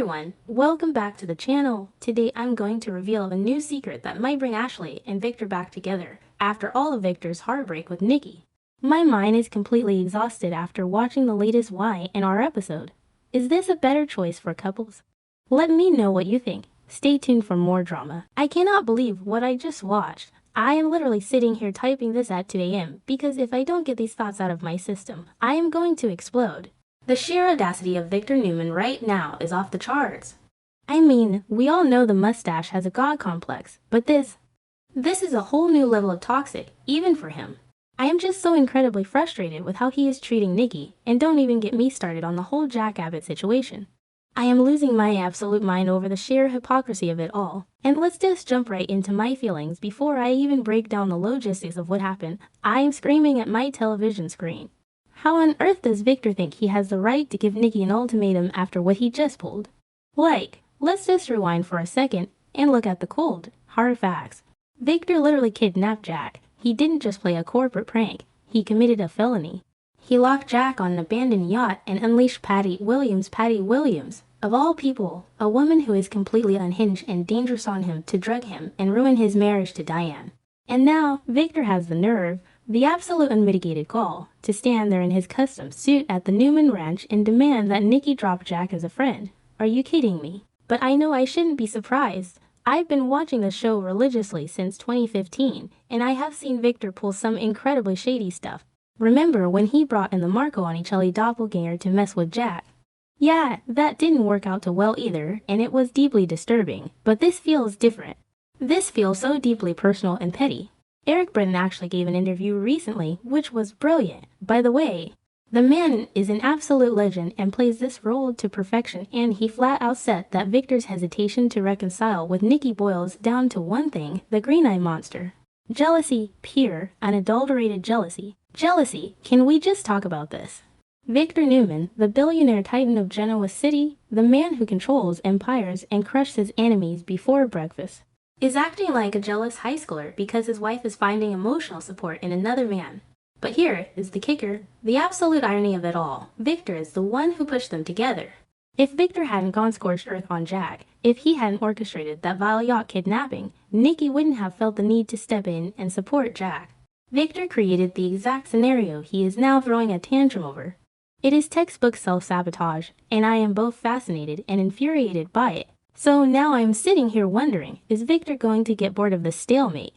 everyone, welcome back to the channel. Today I'm going to reveal a new secret that might bring Ashley and Victor back together after all of Victor's heartbreak with Nikki. My mind is completely exhausted after watching the latest Y&R episode. Is this a better choice for couples? Let me know what you think. Stay tuned for more drama. I cannot believe what I just watched. I am literally sitting here typing this at 2 a.m. because if I don't get these thoughts out of my system, I am going to explode. The sheer audacity of Victor Newman right now is off the charts. I mean, we all know the mustache has a god complex, but this is a whole new level of toxic, even for him. I am just so incredibly frustrated with how he is treating Nikki, and don't even get me started on the whole Jack Abbott situation. I am losing my absolute mind over the sheer hypocrisy of it all, and let's just jump right into my feelings before I even break down the logistics of what happened. I am screaming at my television screen. How on earth does Victor think he has the right to give Nikki an ultimatum after what he just pulled? Let's just rewind for a second and look at the cold, hard facts. Victor literally kidnapped Jack. He didn't just play a corporate prank, he committed a felony. He locked Jack on an abandoned yacht and unleashed Patty Williams, of all people, a woman who is completely unhinged and dangerous, on him to drug him and ruin his marriage to Diane. And now, Victor has the nerve, the absolute unmitigated gall, to stand there in his custom suit at the Newman ranch and demand that Nikki drop Jack as a friend. Are you kidding me? But I know I shouldn't be surprised. I've been watching the show religiously since 2015, and I have seen Victor pull some incredibly shady stuff. Remember when he brought in the Marco Onicelli doppelganger to mess with Jack? Yeah, that didn't work out too well either, and it was deeply disturbing, but this feels different. This feels so deeply personal and petty. Eric Britton actually gave an interview recently, which was brilliant. By the way, the man is an absolute legend and plays this role to perfection, and he flat out said that Victor's hesitation to reconcile with Nikki boils down to one thing: the green-eye monster. Jealousy, pure, unadulterated jealousy. Jealousy, can we just talk about this? Victor Newman, the billionaire titan of Genoa City, the man who controls empires and crushes his enemies before breakfast, is acting like a jealous high schooler because his wife is finding emotional support in another man. But here is the kicker, the absolute irony of it all. Victor is the one who pushed them together. If Victor hadn't gone scorched earth on Jack, if he hadn't orchestrated that vile yacht kidnapping, Nikki wouldn't have felt the need to step in and support Jack. Victor created the exact scenario he is now throwing a tantrum over. It is textbook self-sabotage, and I am both fascinated and infuriated by it. So now I'm sitting here wondering, is Victor going to get bored of the stalemate?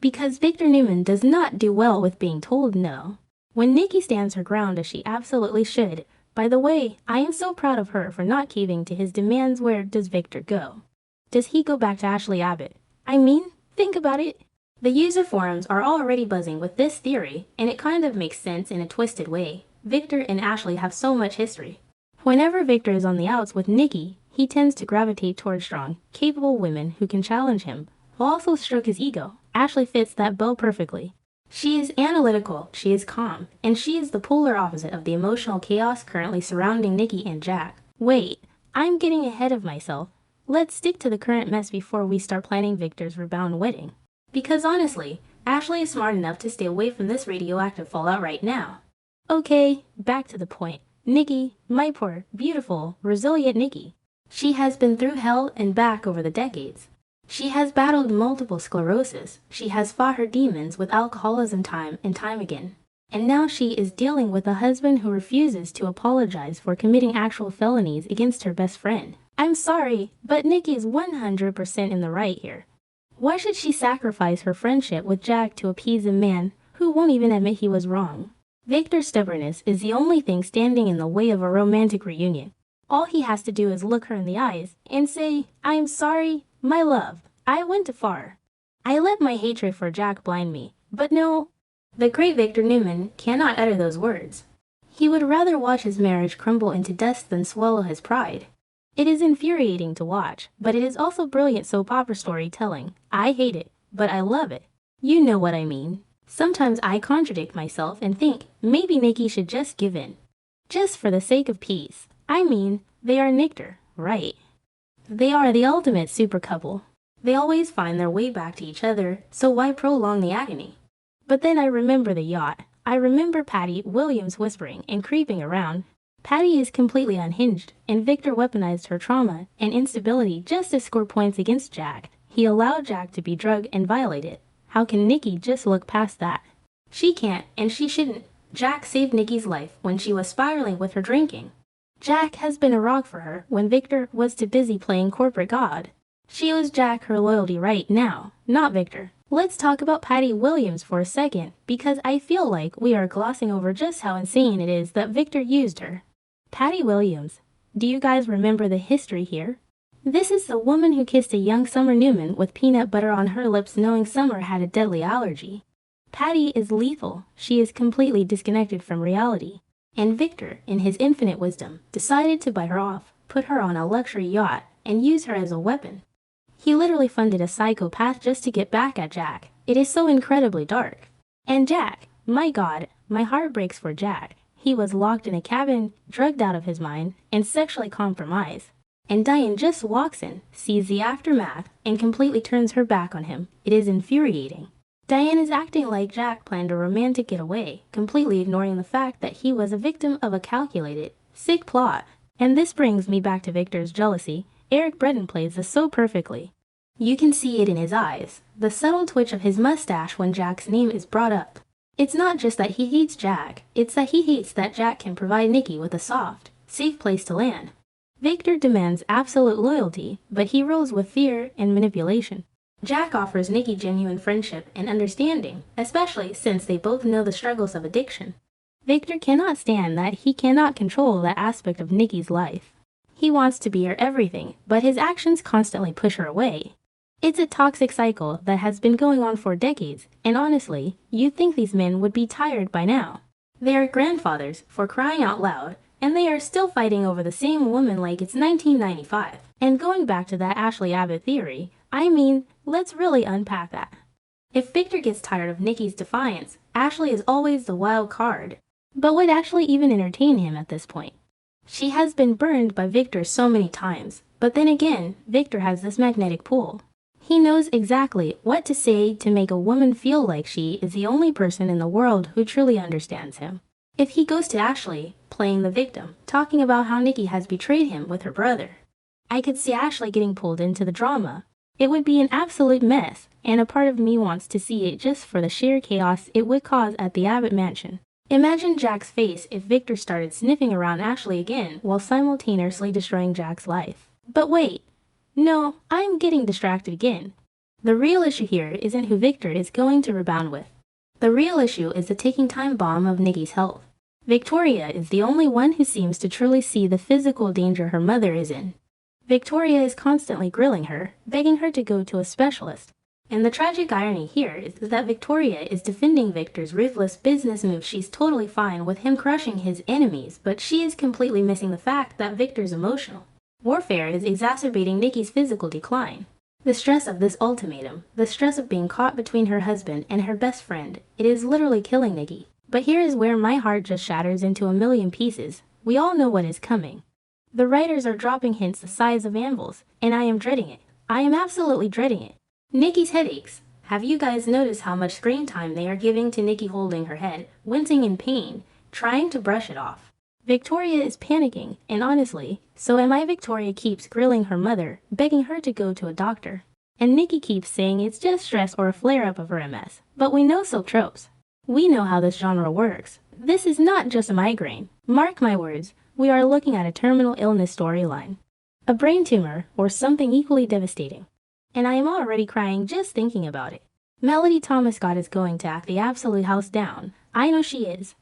Because Victor Newman does not do well with being told no. When Nikki stands her ground as she absolutely should. By the way, I am so proud of her for not caving to his demands. Where does Victor go? Does he go back to Ashley Abbott? I mean, think about it. The user forums are already buzzing with this theory, and it kind of makes sense in a twisted way. Victor and Ashley have so much history. Whenever Victor is on the outs with Nikki, he tends to gravitate towards strong, capable women who can challenge him, while also stroke his ego. Ashley fits that bill perfectly. She is analytical, she is calm, and she is the polar opposite of the emotional chaos currently surrounding Nikki and Jack. Wait, I'm getting ahead of myself. Let's stick to the current mess before we start planning Victor's rebound wedding. Because honestly, Ashley is smart enough to stay away from this radioactive fallout right now. Okay, back to the point. Nikki, my poor, beautiful, resilient Nikki. She has been through hell and back over the decades. She has battled multiple sclerosis. She has fought her demons with alcoholism time and time again. And now she is dealing with a husband who refuses to apologize for committing actual felonies against her best friend. I'm sorry, but Nikki is 100% in the right here. Why should she sacrifice her friendship with Jack to appease a man who won't even admit he was wrong? Victor's stubbornness is the only thing standing in the way of a romantic reunion. All he has to do is look her in the eyes and say, "I'm sorry, my love, I went too far. I let my hatred for Jack blind me." But no, the great Victor Newman cannot utter those words. He would rather watch his marriage crumble into dust than swallow his pride. It is infuriating to watch, but it is also brilliant soap opera storytelling. I hate it, but I love it. You know what I mean. Sometimes I contradict myself and think maybe Nikki should just give in. Just for the sake of peace. I mean, they are Victor, right? They are the ultimate super couple. They always find their way back to each other, so why prolong the agony? But then I remember the yacht. I remember Patty Williams whispering and creeping around. Patty is completely unhinged, and Victor weaponized her trauma and instability just to score points against Jack. He allowed Jack to be drugged and violated. How can Nikki just look past that? She can't, and she shouldn't. Jack saved Nikki's life when she was spiraling with her drinking. Jack has been a rock for her when Victor was too busy playing corporate god. She owes Jack her loyalty right now, not Victor. Let's talk about Patty Williams for a second, because I feel like we are glossing over just how insane it is that Victor used her. Patty Williams. Do you guys remember the history here? This is the woman who kissed a young Summer Newman with peanut butter on her lips knowing Summer had a deadly allergy. Patty is lethal. She is completely disconnected from reality. And Victor, in his infinite wisdom, decided to buy her off, put her on a luxury yacht, and use her as a weapon. He literally funded a psychopath just to get back at Jack. It is so incredibly dark. And Jack, my God, my heart breaks for Jack. He was locked in a cabin, drugged out of his mind, and sexually compromised. And Diane just walks in, sees the aftermath, and completely turns her back on him. It is infuriating. Diane is acting like Jack planned a romantic getaway, completely ignoring the fact that he was a victim of a calculated, sick plot. And this brings me back to Victor's jealousy. Eric Bredin plays this so perfectly. You can see it in his eyes, the subtle twitch of his mustache when Jack's name is brought up. It's not just that he hates Jack, it's that he hates that Jack can provide Nikki with a soft, safe place to land. Victor demands absolute loyalty, but he rules with fear and manipulation. Jack offers Nikki genuine friendship and understanding, especially since they both know the struggles of addiction. Victor cannot stand that he cannot control that aspect of Nikki's life. He wants to be her everything, but his actions constantly push her away. It's a toxic cycle that has been going on for decades, and honestly, you'd think these men would be tired by now. They are grandfathers, for crying out loud, and they are still fighting over the same woman like it's 1995. And going back to that Ashley Abbott theory, I mean, let's really unpack that. If Victor gets tired of Nikki's defiance, Ashley is always the wild card. But would Ashley even entertain him at this point? She has been burned by Victor so many times, but then again, Victor has this magnetic pull. He knows exactly what to say to make a woman feel like she is the only person in the world who truly understands him. If he goes to Ashley, playing the victim, talking about how Nikki has betrayed him with her brother, I could see Ashley getting pulled into the drama. It would be an absolute mess, and a part of me wants to see it just for the sheer chaos it would cause at the Abbott mansion. Imagine Jack's face if Victor started sniffing around Ashley again while simultaneously destroying Jack's life. But wait. No, I'm getting distracted again. The real issue here isn't who Victor is going to rebound with. The real issue is the ticking time bomb of Nikki's health. Victoria is the only one who seems to truly see the physical danger her mother is in. Victoria is constantly grilling her, begging her to go to a specialist. And the tragic irony here is that Victoria is defending Victor's ruthless business move. She's totally fine with him crushing his enemies, but she is completely missing the fact that Victor's emotional warfare is exacerbating Nikki's physical decline. The stress of this ultimatum, the stress of being caught between her husband and her best friend, it is literally killing Nikki. But here is where my heart just shatters into a million pieces. We all know what is coming. The writers are dropping hints the size of anvils, and I am dreading it. I am absolutely dreading it. Nikki's headaches. Have you guys noticed how much screen time they are giving to Nikki holding her head, wincing in pain, trying to brush it off? Victoria is panicking, and honestly, so am I. Victoria keeps grilling her mother, begging her to go to a doctor. And Nikki keeps saying it's just stress or a flare-up of her MS. But we know soap tropes. We know how this genre works. This is not just a migraine. Mark my words, we are looking at a terminal illness storyline. A brain tumor, or something equally devastating. And I am already crying just thinking about it. Melody Thomas Scott is going to act the absolute house down. I know she is.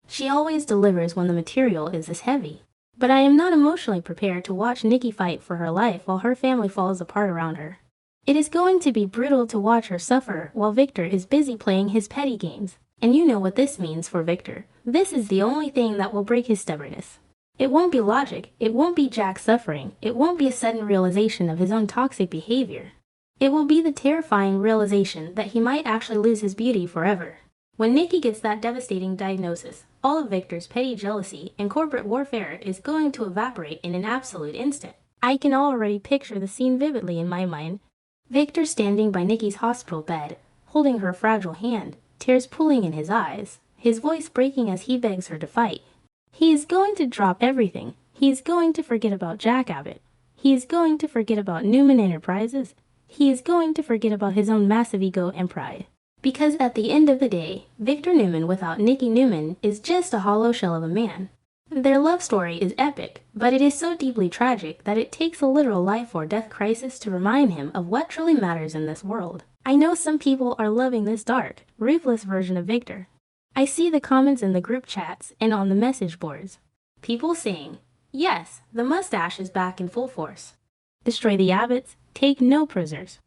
She always delivers when the material is this heavy. But I am not emotionally prepared to watch Nikki fight for her life while her family falls apart around her. It is going to be brutal to watch her suffer while Victor is busy playing his petty games. And you know what this means for Victor. This is the only thing that will break his stubbornness. It won't be logic, it won't be Jack suffering, it won't be a sudden realization of his own toxic behavior. It will be the terrifying realization that he might actually lose his beauty forever. When Nikki gets that devastating diagnosis, all of Victor's petty jealousy and corporate warfare is going to evaporate in an absolute instant. I can already picture the scene vividly in my mind. Victor standing by Nikki's hospital bed, holding her fragile hand, tears pooling in his eyes, his voice breaking as he begs her to fight. He is going to drop everything. He is going to forget about Jack Abbott. He is going to forget about Newman Enterprises. He is going to forget about his own massive ego and pride. Because at the end of the day, Victor Newman without Nikki Newman is just a hollow shell of a man. Their love story is epic, but it is so deeply tragic that it takes a literal life or death crisis to remind him of what truly matters in this world. I know some people are loving this dark, ruthless version of Victor. I see the comments in the group chats and on the message boards. People saying, yes, the mustache is back in full force. Destroy the Abbotts, take no prisoners.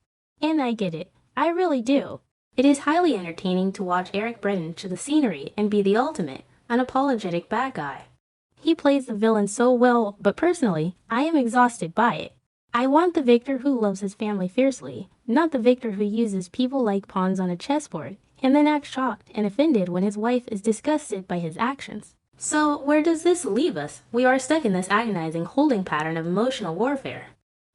And I get it, I really do. It is highly entertaining to watch Eric Bretton to the scenery and be the ultimate, unapologetic bad guy. He plays the villain so well, but personally, I am exhausted by it. I want the Victor who loves his family fiercely, not the Victor who uses people like pawns on a chessboard, and then acts shocked and offended when his wife is disgusted by his actions. So, where does this leave us? We are stuck in this agonizing holding pattern of emotional warfare.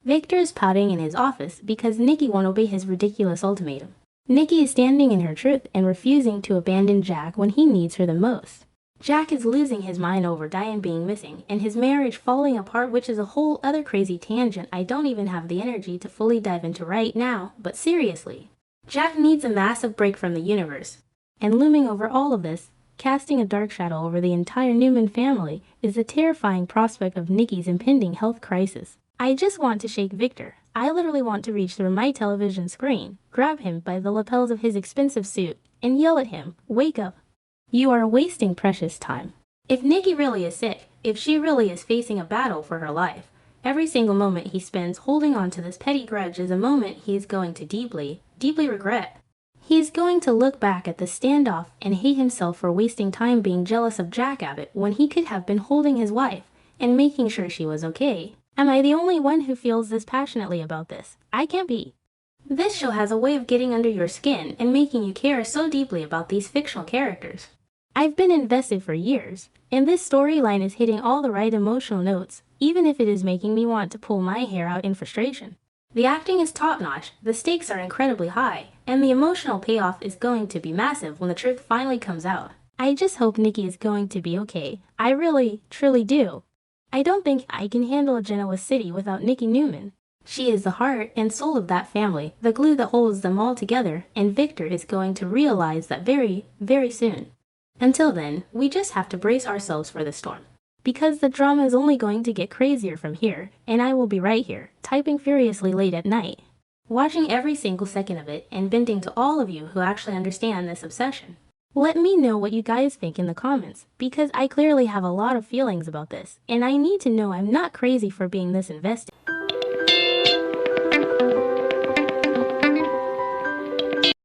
Victor is pouting in his office because Nikki won't obey his ridiculous ultimatum. Nikki is standing in her truth and refusing to abandon Jack when he needs her the most. Jack is losing his mind over Diane being missing and his marriage falling apart, which is a whole other crazy tangent I don't even have the energy to fully dive into right now, but seriously. Jack needs a massive break from the universe. And looming over all of this, casting a dark shadow over the entire Newman family, is the terrifying prospect of Nikki's impending health crisis. I just want to shake Victor. I literally want to reach through my television screen, grab him by the lapels of his expensive suit, and yell at him, wake up. You are wasting precious time. If Nikki really is sick, if she really is facing a battle for her life, every single moment he spends holding on to this petty grudge is a moment he is going to deeply, deeply regret. He is going to look back at the standoff and hate himself for wasting time being jealous of Jack Abbott when he could have been holding his wife and making sure she was okay. Am I the only one who feels this passionately about this? I can't be. This show has a way of getting under your skin and making you care so deeply about these fictional characters. I've been invested for years, and this storyline is hitting all the right emotional notes, even if it is making me want to pull my hair out in frustration. The acting is top-notch, the stakes are incredibly high, and the emotional payoff is going to be massive when the truth finally comes out. I just hope Nikki is going to be okay. I really, truly do. I don't think I can handle Genoa City without Nikki Newman. She is the heart and soul of that family, the glue that holds them all together, and Victor is going to realize that very, very soon. Until then, we just have to brace ourselves for the storm. Because the drama is only going to get crazier from here, and I will be right here, typing furiously late at night, watching every single second of it and venting to all of you who actually understand this obsession. Let me know what you guys think in the comments, because I clearly have a lot of feelings about this, and I need to know I'm not crazy for being this invested.